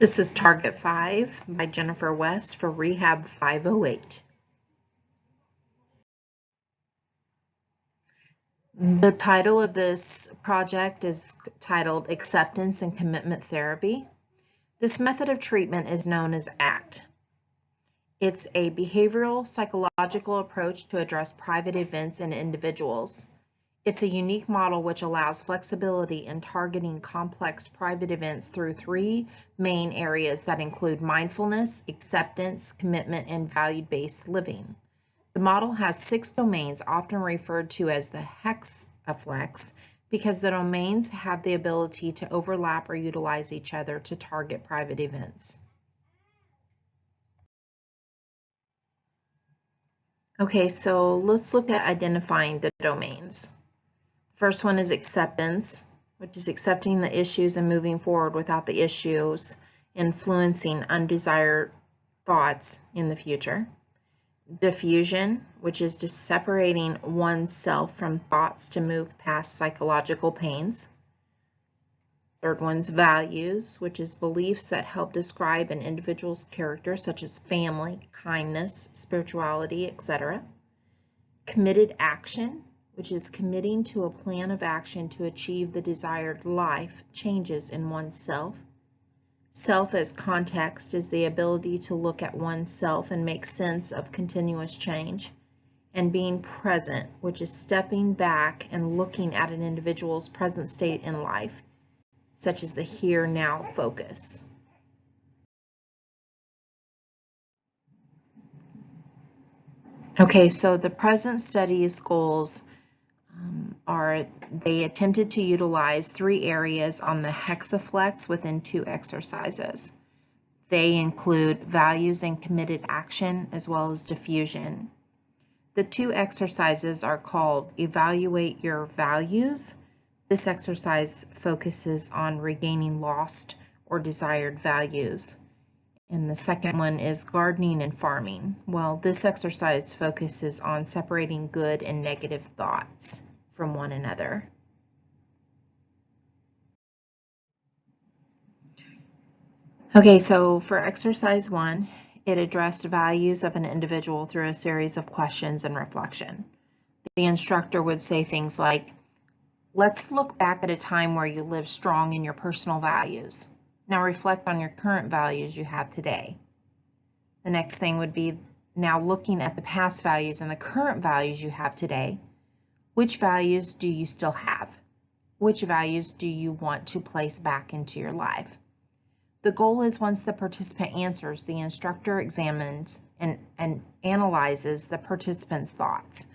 This is Target 5 by Jennifer West for Rehab 508. The title of this project is titled Acceptance and Commitment Therapy. This method of treatment is known as ACT. It's a behavioral psychological approach to address private events in individuals. It's a unique model which allows flexibility in targeting complex private events through three main areas that include mindfulness, acceptance, commitment, and value-based living. The model has 6 domains, often referred to as the hexaflex, because the domains have the ability to overlap or utilize each other to target private events. Okay, so let's look at identifying the domains. First one is acceptance, which is accepting the issues and moving forward without the issues influencing undesired thoughts in the future. Diffusion, which is just separating oneself from thoughts to move past psychological pains. Third one's values, which is beliefs that help describe an individual's character, such as family, kindness, spirituality, etc. Committed action, which is committing to a plan of action to achieve the desired life changes in oneself. Self as context is the ability to look at oneself and make sense of continuous change. And being present, which is stepping back and looking at an individual's present state in life, such as the here-now focus. Okay, so the present study's goals they attempted to utilize 3 areas on the hexaflex within 2 exercises. They include values and committed action, as well as diffusion. The 2 exercises are called Evaluate Your Values. This exercise focuses on regaining lost or desired values. And the second one is Gardening and Farming. Well, this exercise focuses on separating good and negative thoughts from one another. Okay, so for exercise 1, it addressed values of an individual through a series of questions and reflection. The instructor would say things like, let's look back at a time where you lived strong in your personal values. Now reflect on your current values you have today. The next thing would be, now looking at the past values and the current values you have today, which values do you still have? Which values do you want to place back into your life? The goal is, once the participant answers, the instructor examines and analyzes the participant's thoughts.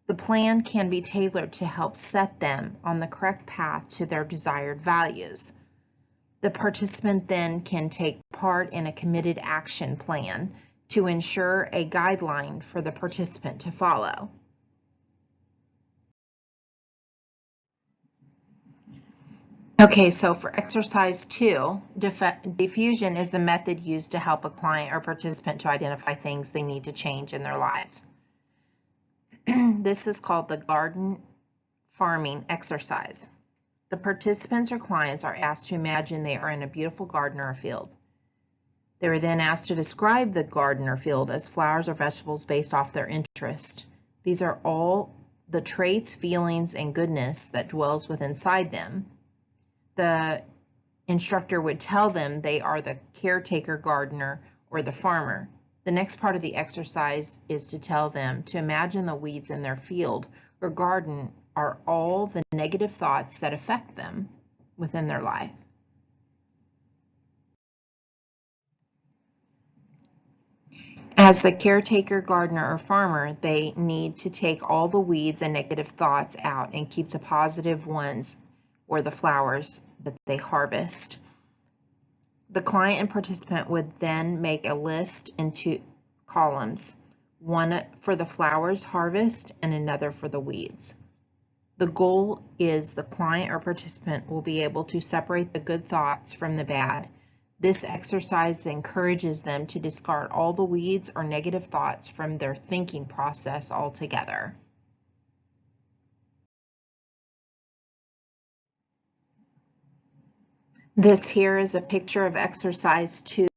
The plan can be tailored to help set them on the correct path to their desired values. The participant then can take part in a committed action plan to ensure a guideline for the participant to follow. Okay, so for exercise 2, diffusion is the method used to help a client or participant to identify things they need to change in their lives. This is called the garden farming exercise. The participants or clients are asked to imagine they are in a beautiful garden or a field. They were then asked to describe the garden or field as flowers or vegetables based off their interest. These are all the traits, feelings, and goodness that dwells within inside them. The instructor would tell them they are the caretaker gardener or the farmer. The next part of the exercise is to tell them to imagine the weeds in their field or garden are all the negative thoughts that affect them within their life. As the caretaker gardener or farmer, they need to take all the weeds and negative thoughts out and keep the positive ones or the flowers that they harvest. The client and participant would then make a list in 2 columns, one for the flowers harvest and another for the weeds. The goal is the client or participant will be able to separate the good thoughts from the bad. This exercise encourages them to discard all the weeds or negative thoughts from their thinking process altogether. This here is a picture of exercise 2.